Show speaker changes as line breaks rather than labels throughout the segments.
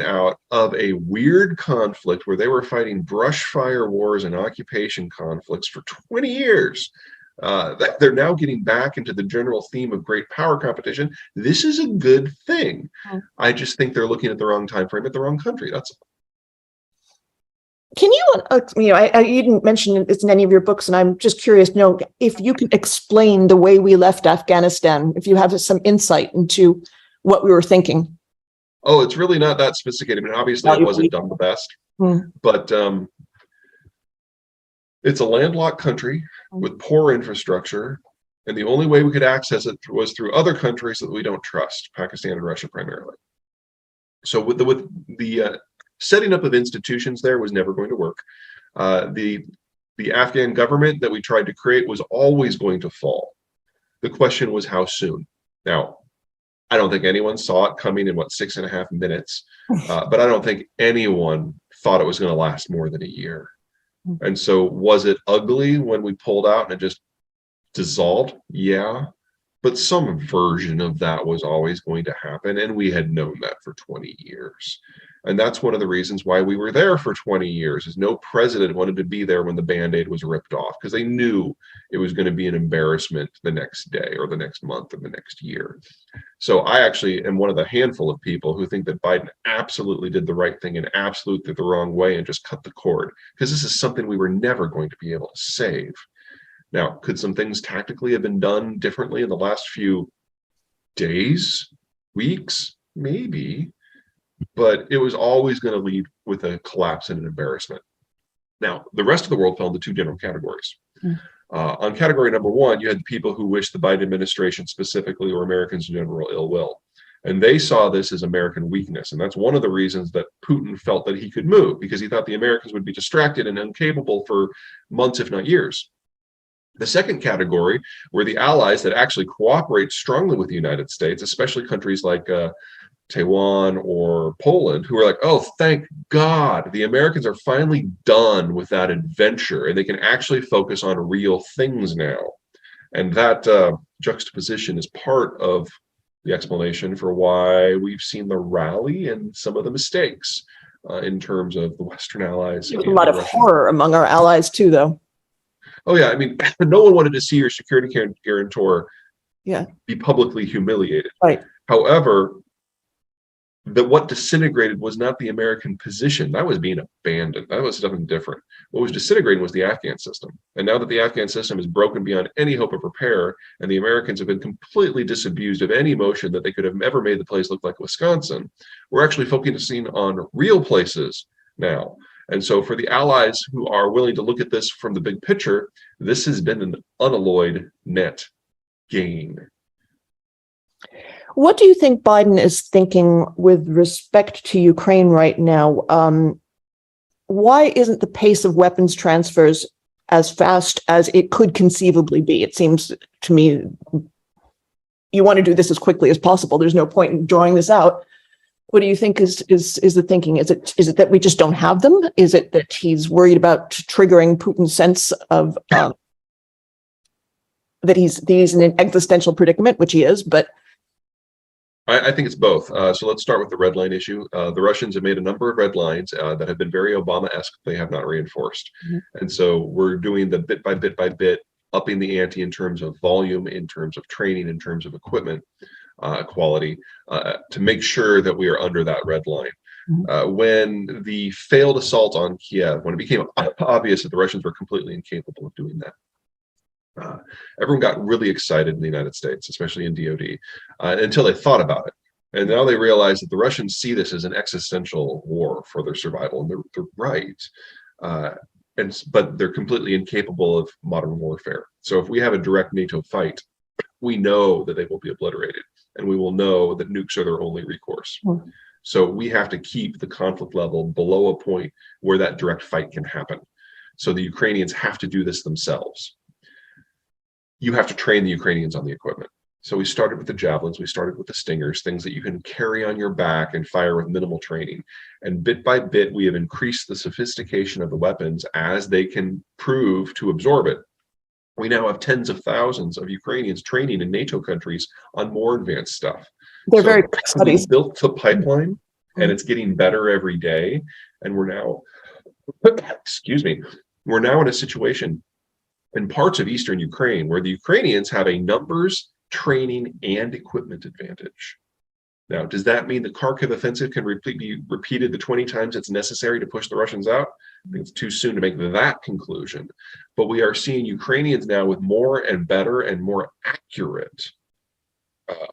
out of a weird conflict where they were fighting brush fire wars and occupation conflicts for 20 years. They're now getting back into the general theme of great power competition. This is a good thing. I just think they're looking at the wrong time frame at the wrong country. That's all.
Can you, you didn't mention this in any of your books, and I'm just curious, if you can explain the way we left Afghanistan, if you have some insight into what we were thinking.
Oh, it's really not that sophisticated. I mean, obviously it wasn't done the best, but it's a landlocked country with poor infrastructure, and the only way we could access it was through other countries that we don't trust, Pakistan and Russia primarily. So with the setting up of institutions there was never going to work. The Afghan government that we tried to create was always going to fall. The question was how soon. Now, I don't think anyone saw it coming in 6.5 minutes, but I don't think anyone thought it was going to last more than a year. And so was it ugly when we pulled out and it just dissolved? Yeah, but some version of that was always going to happen, and we had known that for 20 years. And that's one of the reasons why we were there for 20 years, is no president wanted to be there when the Band-Aid was ripped off, because they knew it was going to be an embarrassment the next day or the next month or the next year. So I actually am one of the handful of people who think that Biden absolutely did the right thing and absolutely the wrong way and just cut the cord, because this is something we were never going to be able to save. Now, could some things tactically have been done differently in the last few days, weeks? Maybe. But it was always going to lead with a collapse and an embarrassment. Now, the rest of the world fell into two general categories. On category number one, you had people who wished the Biden administration specifically, or Americans in general, ill will. And they saw this as American weakness. And that's one of the reasons that Putin felt that he could move, because he thought the Americans would be distracted and incapable for months, if not years. The second category were the allies that actually cooperate strongly with the United States, especially countries like Taiwan or Poland, who are like, oh, thank God, the Americans are finally done with that adventure and they can actually focus on real things now. And that juxtaposition is part of the explanation for why we've seen the rally and some of the mistakes in terms of the Western allies.
There's a lot of horror among our allies too, though.
Oh yeah, I mean, no one wanted to see your security guarantor be publicly humiliated.
Right.
However, what disintegrated was not the American position. That was being abandoned. That was something different. What was disintegrating was the Afghan system. And now that the Afghan system is broken beyond any hope of repair, and the Americans have been completely disabused of any motion that they could have ever made the place look like Wisconsin, we're actually focusing on real places now. And so for the allies who are willing to look at this from the big picture, this has been an unalloyed net gain.
What do you think Biden is thinking with respect to Ukraine right now? Why isn't the pace of weapons transfers as fast as it could conceivably be? It seems to me you want to do this as quickly as possible. There's no point in drawing this out. What do you think is the thinking? Is it that we just don't have them? Is it that he's worried about triggering Putin's sense of that he's in an existential predicament, which he is, but
I think it's both. So let's start with the red line issue. The Russians have made a number of red lines that have been very Obama-esque. They have not reinforced. And so we're doing the bit by bit, upping the ante in terms of volume, in terms of training, in terms of equipment quality, to make sure that we are under that red line. When the failed assault on Kiev, when it became obvious that the Russians were completely incapable of doing that, everyone got really excited in the United States, especially in DOD, until they thought about it. And now they realize that the Russians see this as an existential war for their survival, and they're right. But they're completely incapable of modern warfare. So if we have a direct NATO fight, we know that they will be obliterated, and we will know that nukes are their only recourse. So we have to keep the conflict level below a point where that direct fight can happen. So the Ukrainians have to do this themselves. You have to train the Ukrainians on the equipment. So we started with the javelins, we started with the stingers, things that you can carry on your back and fire with minimal training. And bit by bit, we have increased the sophistication of the weapons as they can prove to absorb it. We now have tens of thousands of Ukrainians training in NATO countries on more advanced stuff.
They're very quick studies.
We built the pipeline and it's getting better every day. And we're now, excuse me, we're now in a situation in parts of eastern Ukraine where the Ukrainians have a numbers, training, and equipment advantage. Now, does that mean the Kharkiv offensive can be repeated the 20 times it's necessary to push the Russians out? I think it's too soon to make that conclusion. But we are seeing Ukrainians now with more and better and more accurate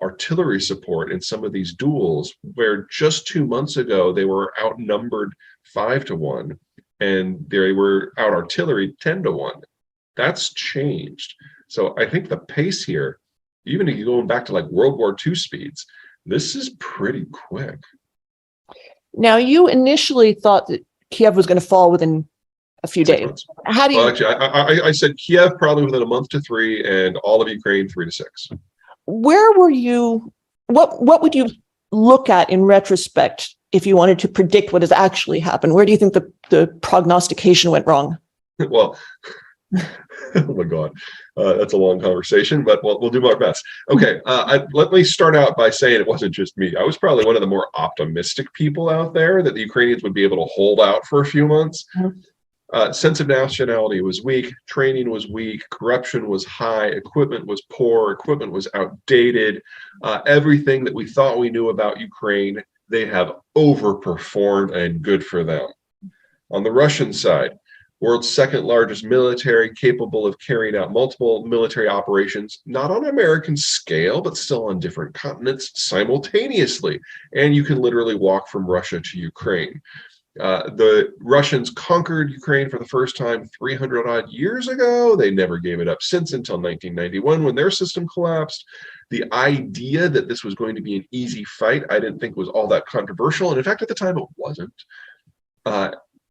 artillery support in some of these duels, where just 2 months ago they were outnumbered 5-1 and they were out artillery 10-1. That's changed. So I think the pace here, even if you're going back to like World War II speeds, this is pretty quick.
Now, you initially thought that Kiev was going to fall within a few days.
Months.
How do you?
Well, actually, I said Kiev probably within a month to 3, and all of Ukraine 3 to 6.
Where were you? What would you look at in retrospect if you wanted to predict what has actually happened? Where do you think the prognostication went wrong?
Well, oh my God, that's a long conversation, but we'll do our best. Okay, let me start out by saying it wasn't just me. I was probably one of the more optimistic people out there that the Ukrainians would be able to hold out for a few months. Sense of nationality was weak, training was weak, corruption was high, equipment was poor, equipment was outdated. Everything that we thought we knew about Ukraine, they have overperformed, and good for them. On the Russian side, world's second largest military, capable of carrying out multiple military operations, not on an American scale, but still on different continents simultaneously. And you can literally walk from Russia to Ukraine. The Russians conquered Ukraine for the first time 300 odd years ago. They never gave it up since, until 1991 when their system collapsed. The idea that this was going to be an easy fight, I didn't think was all that controversial. And in fact, at the time, it wasn't.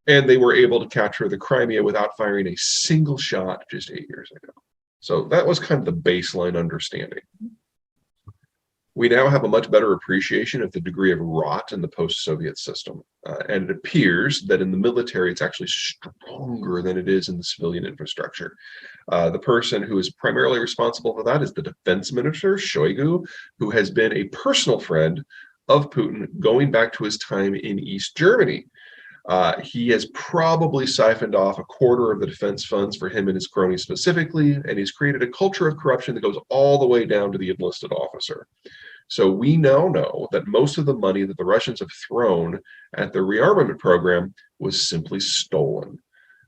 And they were able to capture the Crimea without firing a single shot just 8 years ago. So that was kind of the baseline understanding. We now have a much better appreciation of the degree of rot in the post-Soviet system. And it appears that in the military, it's actually stronger than it is in the civilian infrastructure. The person who is primarily responsible for that is the defense minister, Shoigu, who has been a personal friend of Putin going back to his time in East Germany. He has probably siphoned off a quarter of the defense funds for him and his cronies specifically, and he's created a culture of corruption that goes all the way down to the enlisted officer. So we now know that most of the money that the Russians have thrown at the rearmament program was simply stolen.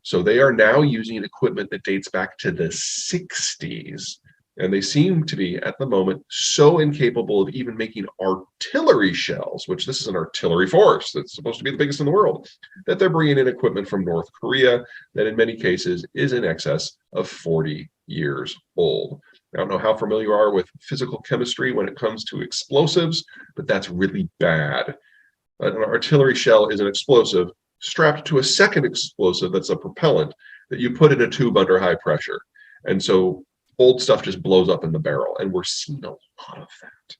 So they are now using equipment that dates back to the 60s. And they seem to be, at the moment, so incapable of even making artillery shells, which this is an artillery force that's supposed to be the biggest in the world, that they're bringing in equipment from North Korea that in many cases is in excess of 40 years old. I don't know how familiar you are with physical chemistry when it comes to explosives, but that's really bad. An artillery shell is an explosive strapped to a second explosive that's a propellant that you put in a tube under high pressure. And so old stuff just blows up in the barrel, and we're seeing a lot of that.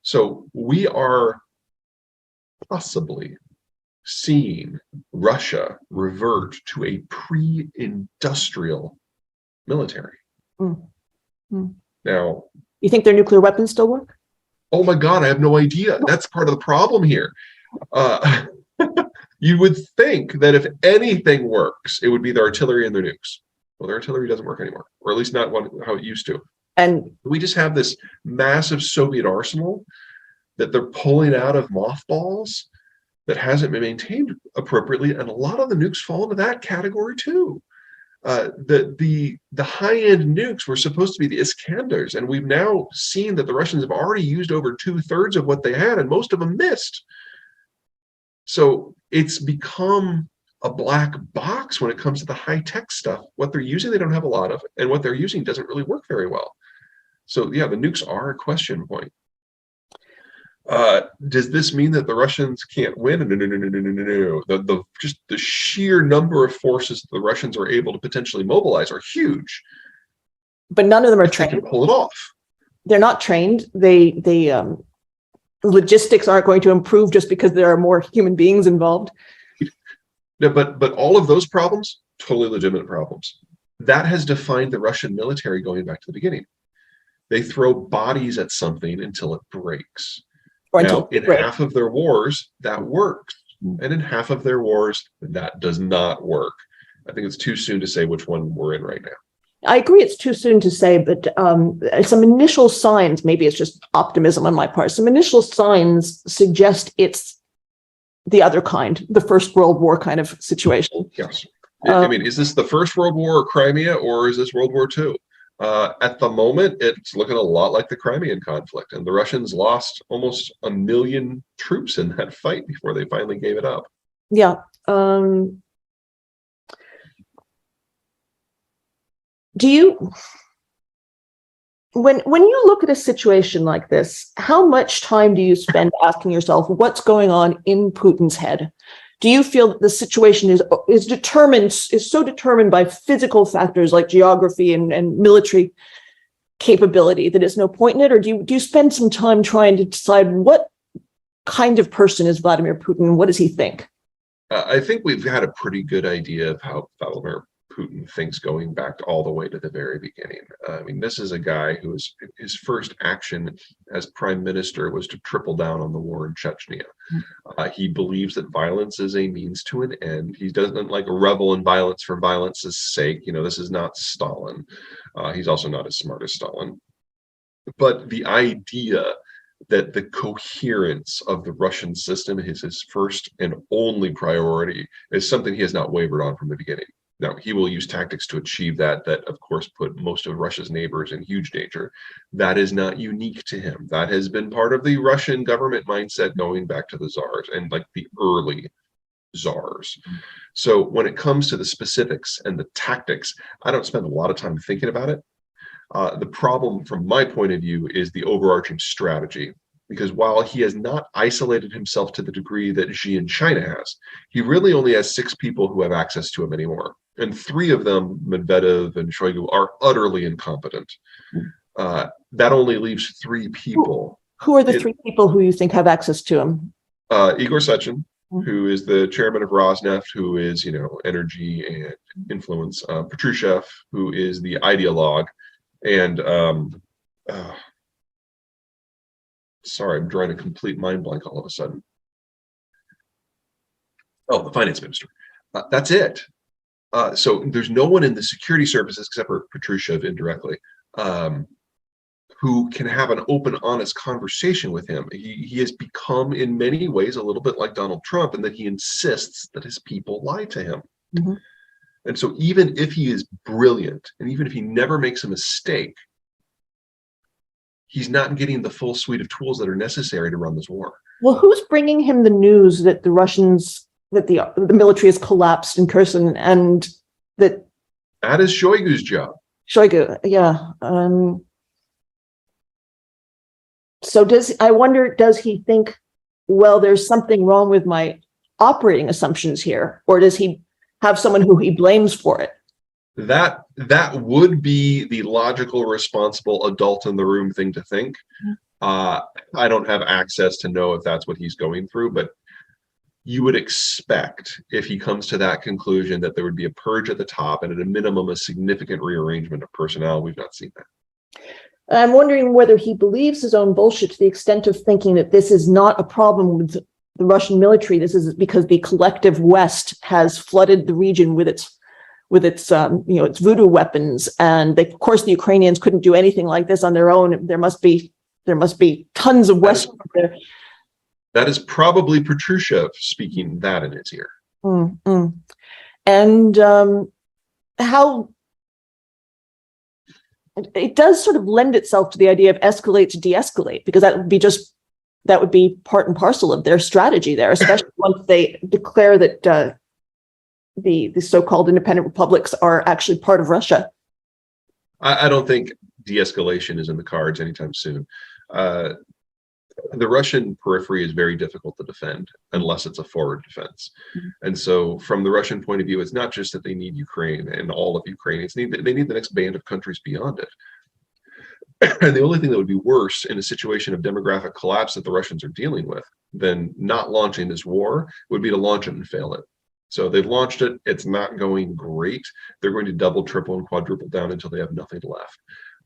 So we are possibly seeing Russia revert to a pre-industrial military. Now,
You think their nuclear weapons still work?
oh my God, I have no idea. That's part of the problem here. You would think that if anything works, it would be their artillery and their nukes. Well, their artillery doesn't work anymore, or at least not how it used to.
And
we just have this massive Soviet arsenal that they're pulling out of mothballs that hasn't been maintained appropriately, and a lot of the nukes fall into that category too. The high-end nukes were supposed to be the Iskanders, and we've now seen that the Russians have already used over 2/3 of what they had, and most of them missed. So it's become a black box when it comes to the high-tech stuff. What they're using, they don't have a lot of, and what they're using doesn't really work very well. So yeah, the nukes are a question point. Does this mean that the Russians can't win? No. Just the sheer number of forces that the Russians are able to potentially mobilize are huge.
but none of them are
They
trained.
can pull it off.
They're not trained. Logistics aren't going to improve just because there are more human beings involved.
No, but all of those problems, totally legitimate problems. That has defined the Russian military going back to the beginning. They throw bodies at something until it breaks.
Or
Now,
until
in half of their wars, that works. And in half of their wars, that does not work. I think it's too soon to say which one we're in right now.
I agree it's too soon to say, but some initial signs, maybe it's just optimism on my part, some initial signs suggest it's the other kind, the First World War kind of situation.
Yes. I mean, is this the First World War or Crimea, or is this World War II? At the moment, it's looking a lot like the Crimean conflict, and the Russians lost almost 1 million troops in that fight before they finally gave it up.
Yeah. Do you, when you look at a situation like this, how much time do you spend asking yourself what's going on in Putin's head? Do you feel that the situation is so determined by physical factors like geography and military capability that it's no point in it? Or do you spend some time trying to decide what kind of person is Vladimir Putin? What does he think?
I think we've had a pretty good idea of how Vladimir Putin thinks going back all the way to the very beginning. I mean, this is a guy who his first action as prime minister was to triple down on the war in Chechnya. He believes that violence is a means to an end. He doesn't like revel in violence for violence's sake. You know, this is not Stalin. He's also not as smart as Stalin. But the idea that the coherence of the Russian system is his first and only priority is something he has not wavered on from the beginning. Now, he will use tactics to achieve that, of course, put most of Russia's neighbors in huge danger. That is not unique to him. That has been part of the Russian government mindset going back to the czars and like the early czars. So when it comes to the specifics and the tactics, I don't spend a lot of time thinking about it. The problem from my point of view is the overarching strategy. Because while he has not isolated himself to the degree that Xi in China has, he really only has 6 people who have access to him anymore. And 3 of them, Medvedev and Shoigu, are utterly incompetent. That only leaves 3 people.
Who are the 3 people who you think have access to him?
Igor Sechin, who is the chairman of Rosneft, who is, energy and influence. Patrushev, who is the ideologue. And sorry, I'm drawing a complete mind blank all of a sudden. Oh, the finance minister. That's it. So there's no one in the security services except for Patrushev indirectly who can have an open, honest conversation with him. He has become, in many ways, a little bit like Donald Trump in that he insists that his people lie to him. Mm-hmm. And so even if he is brilliant, and even if he never makes a mistake, he's not getting the full suite of tools that are necessary to run this war.
Well, who's bringing him the news that the Russians, that the military has collapsed in Kherson, and that
is Shoigu's job.
Shoigu, yeah. So does he think, well, there's something wrong with my operating assumptions here, or does he have someone who he blames for it?
That would be the logical, responsible adult in the room thing to think. I don't have access to know if that's what he's going through, but you would expect, if he comes to that conclusion, that there would be a purge at the top and at a minimum a significant rearrangement of personnel. We've not seen that.
I'm wondering whether he believes his own bullshit to the extent of thinking that this is not a problem with the Russian military. This is because the collective West has flooded the region with its voodoo weapons, and of course the Ukrainians couldn't do anything like this on their own. There must be tons of West there.
That is probably Patrushev speaking that in his ear.
Mm-hmm. And how it does sort of lend itself to the idea of escalate to de-escalate, because that would be part and parcel of their strategy there, especially once they declare that the so-called independent republics are actually part of Russia.
I don't think de-escalation is in the cards anytime soon. The Russian periphery is very difficult to defend unless it's a forward defense. Mm-hmm. And so from the Russian point of view, it's not just that they need Ukraine and all of Ukraine. They need the next band of countries beyond it. And the only thing that would be worse in a situation of demographic collapse that the Russians are dealing with than not launching this war would be to launch it and fail it. So they've launched it. It's not going great. They're going to double, triple, and quadruple down until they have nothing left.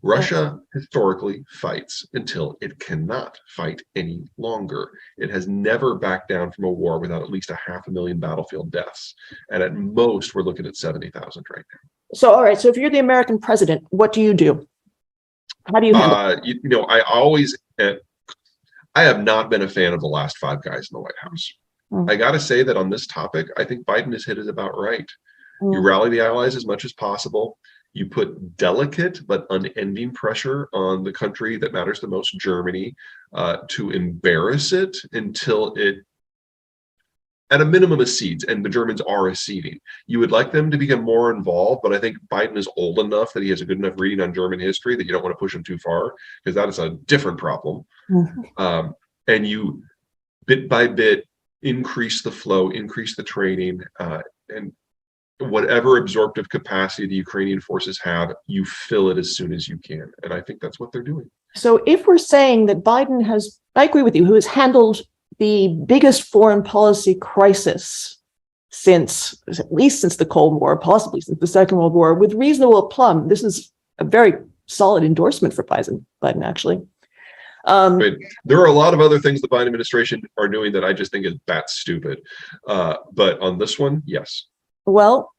Russia historically fights until it cannot fight any longer. It has never backed down from a war without at least 500,000 battlefield deaths. And at most, we're looking at 70,000 right now.
So, all right. So if you're the American president, what do you do? How do you handle it?
You know, I have not been a fan of the last five guys in the White House. I got to say that on this topic, I think Biden has hit it about right. You rally the allies as much as possible. You put delicate but unending pressure on the country that matters the most, Germany, to embarrass it until it, at a minimum, accedes, and the Germans are acceding. You would like them to become more involved, but I think Biden is old enough that he has a good enough reading on German history that you don't want to push him too far, because that is a different problem. And you, bit by bit, increase the flow, increase the training, and whatever absorptive capacity the Ukrainian forces have, you fill it as soon as you can. And I think that's what they're doing.
So if we're saying that Biden has, I agree with you, who has handled the biggest foreign policy crisis at least since the Cold War, possibly since the Second World War, with reasonable aplomb, this is a very solid endorsement for Biden actually.
There are a lot of other things the Biden administration are doing that I just think is bat stupid. But on this one, yes.
Well,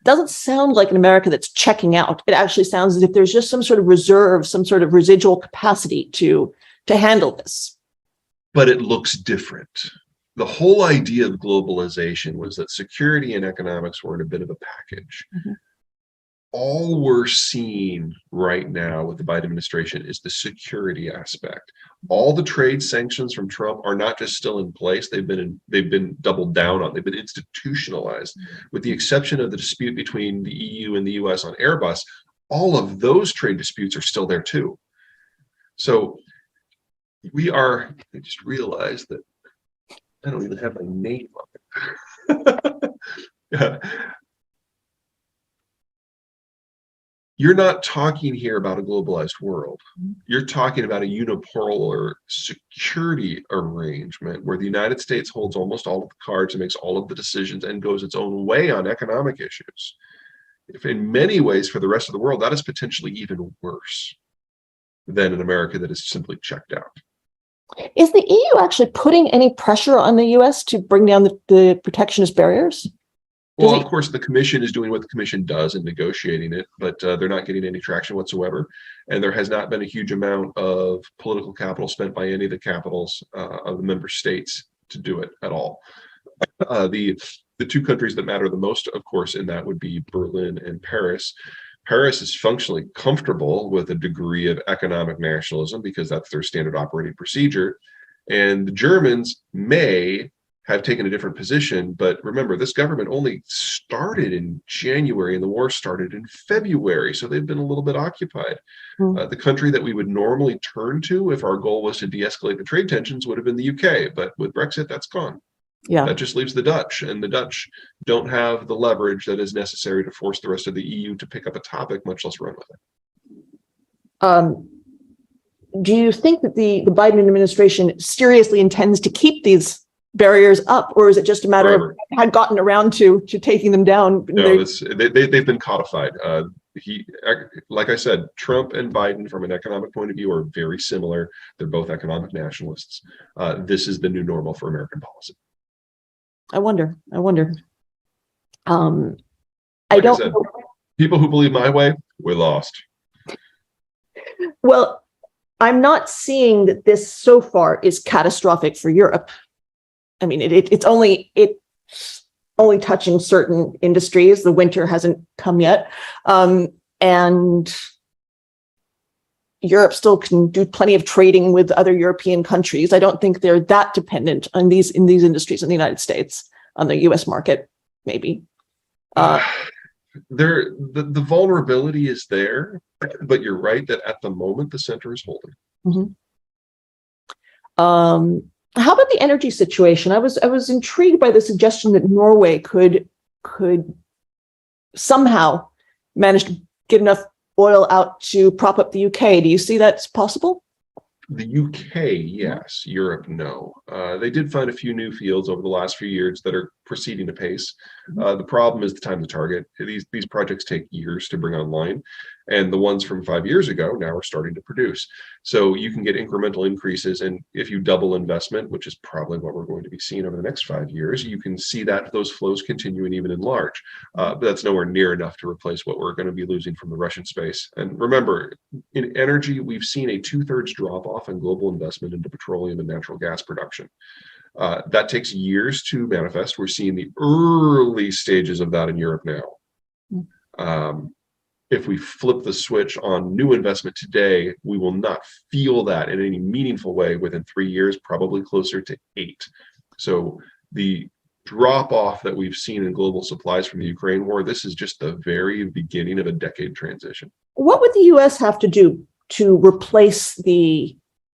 doesn't sound like an America that's checking out. It actually sounds as if there's just some sort of reserve, some sort of residual capacity to handle this.
But it looks different. The whole idea of globalization was that security and economics were in a bit of a package. All we're seeing right now with the Biden administration is the security aspect. All the trade sanctions from Trump are not just still in place, they've been doubled down on, they've been institutionalized. With the exception of the dispute between the EU and the US on Airbus, all of those trade disputes are still there too. So I just realized that I don't even have my name on it. You're not talking here about a globalized world. You're talking about a unipolar security arrangement where the United States holds almost all of the cards and makes all of the decisions and goes its own way on economic issues. If in many ways for the rest of the world, that is potentially even worse than an America that is simply checked out.
Is the EU actually putting any pressure on the US to bring down the protectionist barriers?
Well, of course, the Commission is doing what the Commission does in negotiating it, but they're not getting any traction whatsoever. And there has not been a huge amount of political capital spent by any of the capitals of the member states to do it at all. The two countries that matter the most, of course, in that would be Berlin and Paris. Paris is functionally comfortable with a degree of economic nationalism because that's their standard operating procedure. And the Germans may have taken a different position, but remember, this government only started in January and the war started in February, so they've been a little bit occupied. The country that we would normally turn to if our goal was to de-escalate the trade tensions would have been the UK, but with Brexit, that's gone.
Yeah,
that just leaves the Dutch, and the Dutch don't have the leverage that is necessary to force the rest of the EU to pick up a topic, much less run with it.
Do you think that the Biden administration seriously intends to keep these barriers up, or is it just a matter of had gotten around to taking them down?
No, they've been codified. Like I said, Trump and Biden, from an economic point of view, are very similar. They're both economic nationalists. This is the new normal for American policy.
I wonder. I don't know.
People who believe my way, we're lost.
Well, I'm not seeing that this so far is catastrophic for Europe. I mean, it's only touching certain industries. The winter hasn't come yet. And Europe still can do plenty of trading with other European countries. I don't think they're that dependent on these industries in the United States, on the US market, maybe.
The vulnerability is there, but you're right that at the moment the center is holding.
How about the energy situation? I was intrigued by the suggestion that Norway could somehow manage to get enough oil out to prop up the UK. Do you see that's possible?
The UK, yes. Europe, no. They did find a few new fields over the last few years that are proceeding apace. The problem is the time to target. These projects take years to bring online. And the ones from 5 years ago now are starting to produce. So you can get incremental increases. And if you double investment, which is probably what we're going to be seeing over the next 5 years, you can see that those flows continue and even enlarge. But that's nowhere near enough to replace what we're going to be losing from the Russian space. And remember, in energy, we've seen a 2/3 drop off in global investment into petroleum and natural gas production. That takes years to manifest. We're seeing the early stages of that in Europe now. If we flip the switch on new investment today, we will not feel that in any meaningful way within 3 years, probably closer to 8. So the drop off that we've seen in global supplies from the Ukraine war, this is just the very beginning of a decade transition.
What would the US have to do to replace the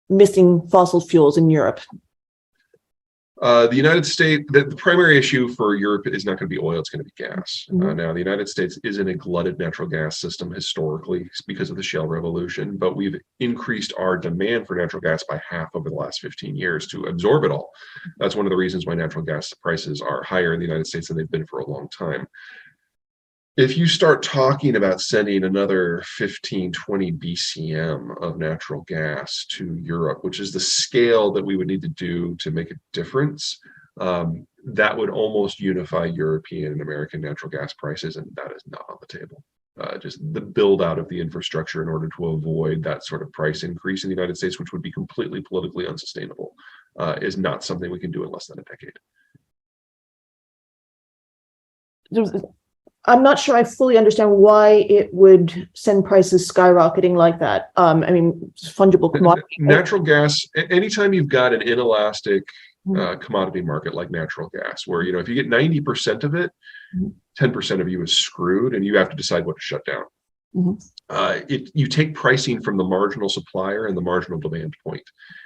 missing fossil fuels in Europe?
The United States, the primary issue for Europe is not going to be oil, it's going to be gas. Now, the United States is in a glutted natural gas system historically because of the shale revolution, but we've increased our demand for natural gas by half over the last 15 years to absorb it all. That's one of the reasons why natural gas prices are higher in the United States than they've been for a long time. If you start talking about sending another 15, 20 BCM of natural gas to Europe, which is the scale that we would need to do to make a difference, that would almost unify European and American natural gas prices, and that is not on the table. Just the build out of the infrastructure in order to avoid that sort of price increase in the United States, which would be completely politically unsustainable, is not something we can do in less than a decade.
I'm not sure I fully understand why it would send prices skyrocketing like that. I mean, it's fungible commodity.
Natural gas, anytime you've got an inelastic commodity market like natural gas, where, if you get 90% of it, 10% of you is screwed and you have to decide what to shut down. You take pricing from the marginal supplier and the marginal demand point.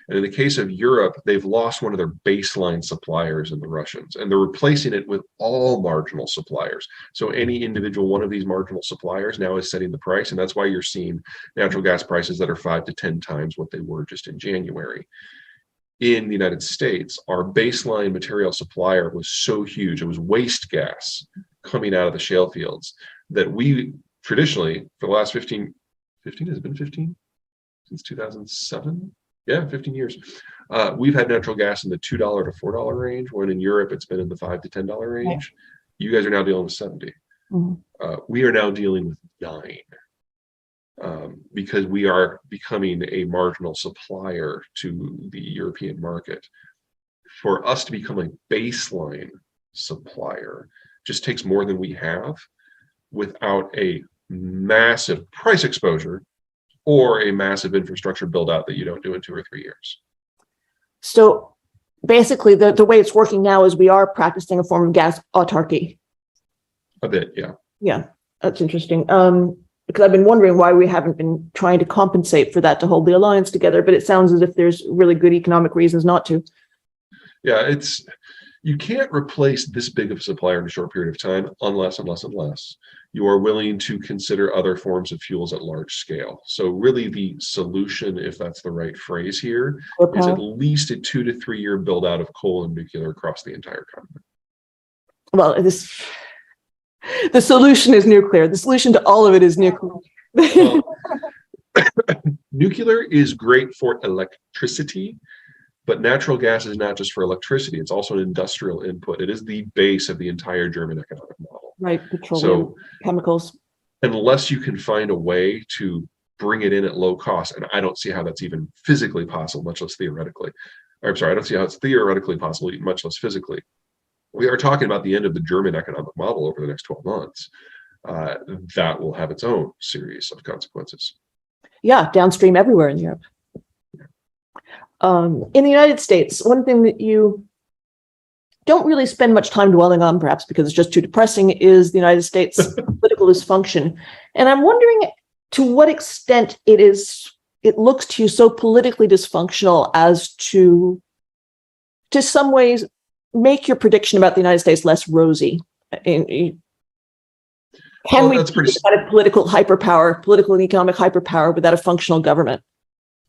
And in the case of Europe, they've lost one of their baseline suppliers in the Russians, and they're replacing it with all marginal suppliers. So any individual one of these marginal suppliers now is setting the price, and that's why you're seeing natural gas prices that are 5 to 10 times what they were just in January. In the United States, our baseline material supplier was so huge, it was waste gas coming out of the shale fields, that we traditionally, for the last 15, has it been 15? Since 2007? Yeah, 15 years. We've had natural gas in the $2 to $4 range, when in Europe it's been in the $5 to $10 range. You guys are now dealing with 70. We are now dealing with 9. Because we are becoming a marginal supplier to the European market. For us to become a baseline supplier just takes more than we have without a massive price exposure or a massive infrastructure build out that you don't do in 2 or 3 years.
So basically the way it's working now is we are practicing a form of gas autarky.
A bit, yeah.
Yeah, that's interesting. Because I've been wondering why we haven't been trying to compensate for that to hold the alliance together, but it sounds as if there's really good economic reasons not to.
Yeah, you can't replace this big of a supplier in a short period of time unless you are willing to consider other forms of fuels at large scale. So really the solution, if that's the right phrase here, is at least a 2 to 3 year build out of coal and nuclear across the entire continent.
Well, the solution is nuclear. The solution to all of it is nuclear.
Well, nuclear is great for electricity, but natural gas is not just for electricity. It's also an industrial input. It is the base of the entire German economic model.
Right, petroleum, chemicals.
Unless you can find a way to bring it in at low cost, and I don't see how that's even physically possible, much less theoretically. I don't see how it's theoretically possible, much less physically. We are talking about the end of the German economic model over the next 12 months. That will have its own series of consequences.
Yeah, downstream everywhere in Europe. In the United States, one thing that you don't really spend much time dwelling on, perhaps because it's just too depressing, is the United States political dysfunction. And I'm wondering to what extent it looks to you so politically dysfunctional as to some ways make your prediction about the United States less rosy. Can we have a political hyperpower, political and economic hyperpower without a functional government?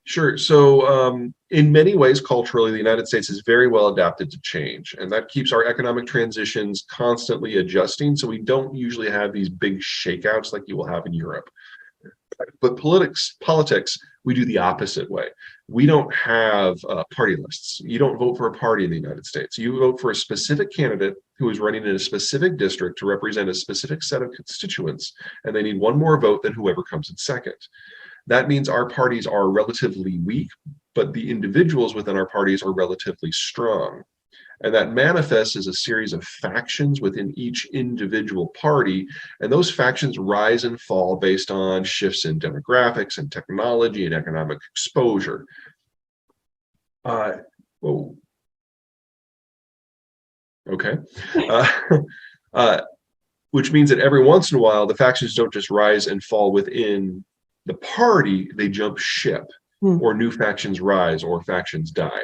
Sure. So in many ways, culturally, the United States is very well adapted to change, and that keeps our economic transitions constantly adjusting. So we don't usually have these big shakeouts like you will have in Europe. But politics, we do the opposite way. We don't have party lists. You don't vote for a party in the United States. You vote for a specific candidate who is running in a specific district to represent a specific set of constituents, and they need one more vote than whoever comes in second. That means our parties are relatively weak, but the individuals within our parties are relatively strong. And that manifests as a series of factions within each individual party. And those factions rise and fall based on shifts in demographics and technology and economic exposure. Okay. Which means that every once in a while, the factions don't just rise and fall within the party, they jump ship, or new factions rise or factions die.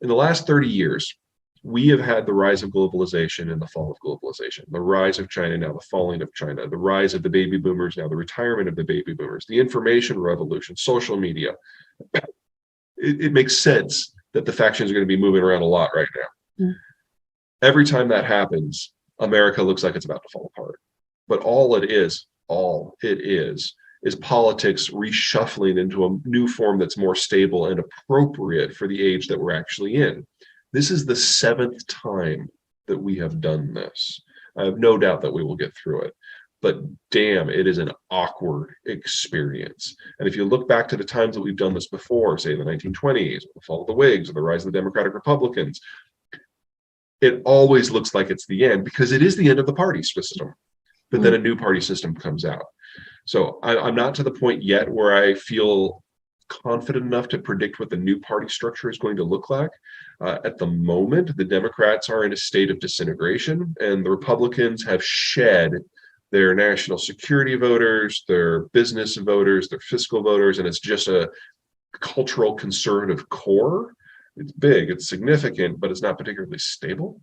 In the last 30 years, we have had the rise of globalization and the fall of globalization, the rise of China, now the falling of China, the rise of the baby boomers, now the retirement of the baby boomers, the information revolution, social media. It makes sense that the factions are going to be moving around a lot right now. Every time that happens, America looks like it's about to fall apart. But all it is politics reshuffling into a new form that's more stable and appropriate for the age that we're actually in. This is the 7th time that we have done this. I have no doubt that we will get through it, but damn, it is an awkward experience. And if you look back to the times that we've done this before, say the 1920s, the fall of the Whigs, or the rise of the Democratic Republicans, it always looks like it's the end because it is the end of the party system, but then a new party system comes out. So I'm not to the point yet where I feel confident enough to predict what the new party structure is going to look like. At the moment, the Democrats are in a state of disintegration, and the Republicans have shed their national security voters, their business voters, their fiscal voters, and it's just a cultural conservative core. It's big, it's significant, but it's not particularly stable.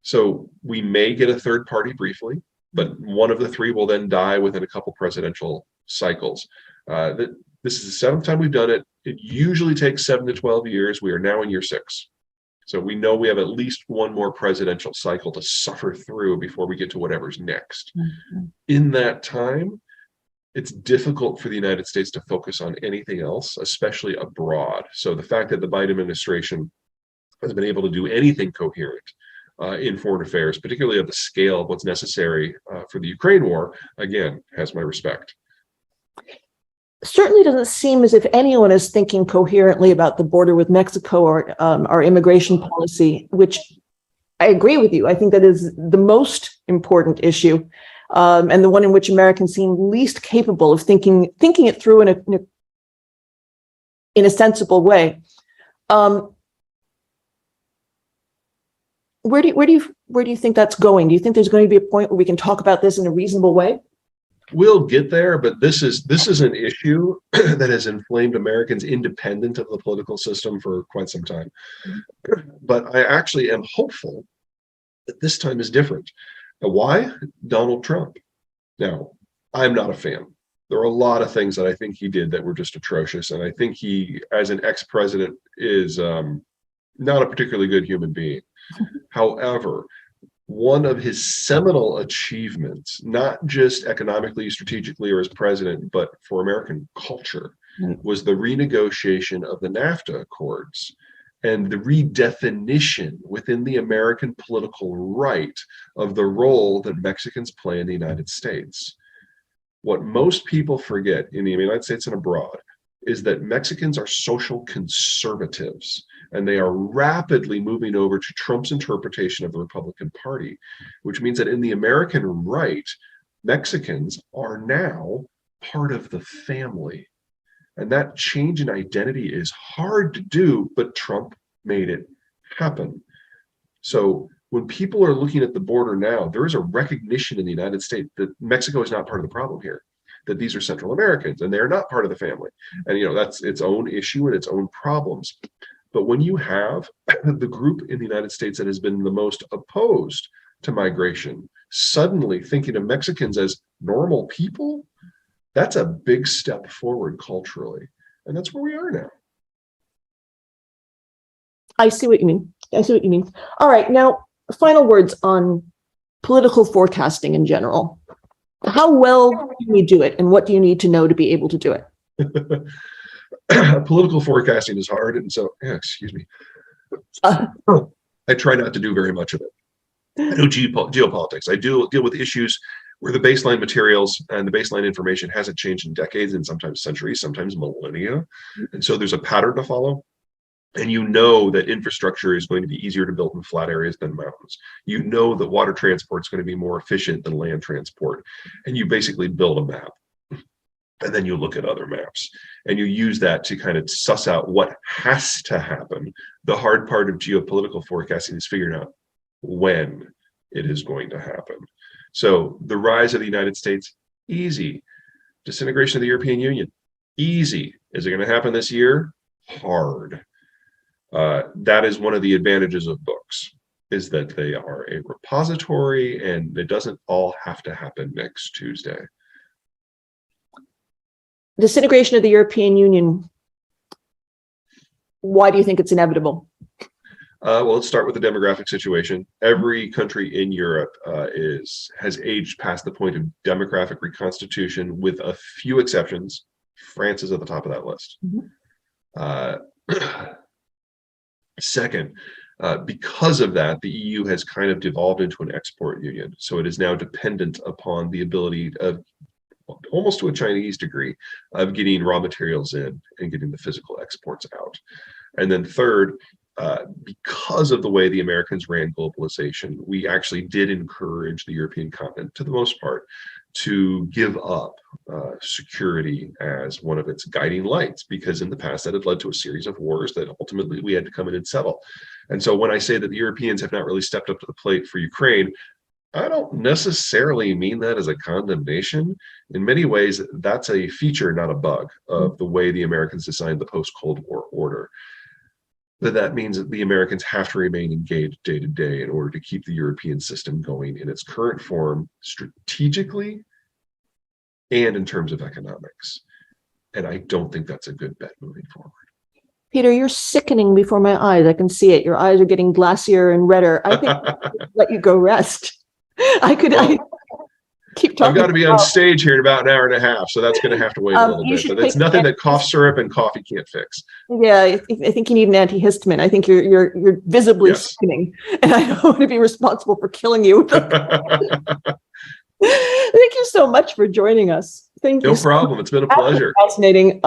So we may get a third party briefly, but one of the three will then die within a couple presidential cycles. This is the 7th time we've done it. It usually takes 7 to 12 years. We are now in year 6. So we know we have at least one more presidential cycle to suffer through before we get to whatever's next. In that time, it's difficult for the United States to focus on anything else, especially abroad. So the fact that the Biden administration has been able to do anything coherent in foreign affairs, particularly at the scale of what's necessary for the Ukraine war, again, has my respect.
Certainly doesn't seem as if anyone is thinking coherently about the border with Mexico or our immigration policy, which I agree with you. I think that is the most important issue, and the one in which Americans seem least capable of thinking it through in a sensible way. Where do you think that's going? Do you think there's going to be a point where we can talk about this in a reasonable way?
We'll get there, but this is an issue that has inflamed Americans independent of the political system for quite some time. But I actually am hopeful that this time is different. Now, why? Donald Trump. Now, I'm not a fan. There are a lot of things that I think he did that were just atrocious, and I think he, as an ex-president, is not a particularly good human being. However, one of his seminal achievements, not just economically, strategically, or as president, but for American culture, was the renegotiation of the NAFTA Accords and the redefinition within the American political right of the role that Mexicans play in the United States. What most people forget in the United States and abroad is that Mexicans are social conservatives, and they are rapidly moving over to Trump's interpretation of the Republican Party, which means that in the American right, Mexicans are now part of the family. And that change in identity is hard to do, but Trump made it happen. So when people are looking at the border now, there is a recognition in the United States that Mexico is not part of the problem here, that these are Central Americans and they're not part of the family. And, that's its own issue and its own problems. But when you have the group in the United States that has been the most opposed to migration suddenly thinking of Mexicans as normal people, that's a big step forward culturally. And that's where we are now.
I see what you mean. All right. Now, final words on political forecasting in general. How well can we do it, and what do you need to know to be able to do it?
Political forecasting is hard, and so excuse me. I try not to do very much of it. I do geopolitics. I do deal with issues where the baseline materials and the baseline information hasn't changed in decades and sometimes centuries, sometimes millennia. And so there's a pattern to follow. And you know that infrastructure is going to be easier to build in flat areas than mountains. You know that water transport is going to be more efficient than land transport. And you basically build a map. And then you look at other maps and you use that to kind of suss out what has to happen. The hard part of geopolitical forecasting is figuring out when it is going to happen. So the rise of the United States, easy. Disintegration of the European Union, easy. Is it going to happen this year? Hard. That is one of the advantages of books, is that they are a repository and it doesn't all have to happen next Tuesday.
Disintegration of the European Union. Why do you think it's inevitable?
Well, let's start with the demographic situation. Every country in Europe has aged past the point of demographic reconstitution, with a few exceptions. France is at the top of that list. Second, because of that, the EU has kind of devolved into an export union. So it is now dependent upon the ability of, almost to a Chinese degree, of getting raw materials in and getting the physical exports out. And then third, because of the way the Americans ran globalization, we actually did encourage the European continent, to the most part, to give up security as one of its guiding lights, because in the past that had led to a series of wars that ultimately we had to come in and settle. And so when I say that the Europeans have not really stepped up to the plate for Ukraine, I don't necessarily mean that as a condemnation. In many ways, that's a feature, not a bug, of the way the Americans designed the post-Cold War order. But that means that the Americans have to remain engaged day to day in order to keep the European system going in its current form, strategically and in terms of economics. And I don't think that's a good bet moving forward.
Peter, you're sickening before my eyes. I can see it. Your eyes are getting glassier and redder. I think I'll let you go rest. I keep talking.
I've got to be on stage here in about an hour and a half, so that's going to have to wait a little bit. But it's nothing that cough syrup and coffee can't fix. Yeah,
I think you need an antihistamine. I think you're visibly sickening, and I don't want to be responsible for killing you. Thank you so much for joining us. Thank you.
No problem. It's been a pleasure.
Fascinating.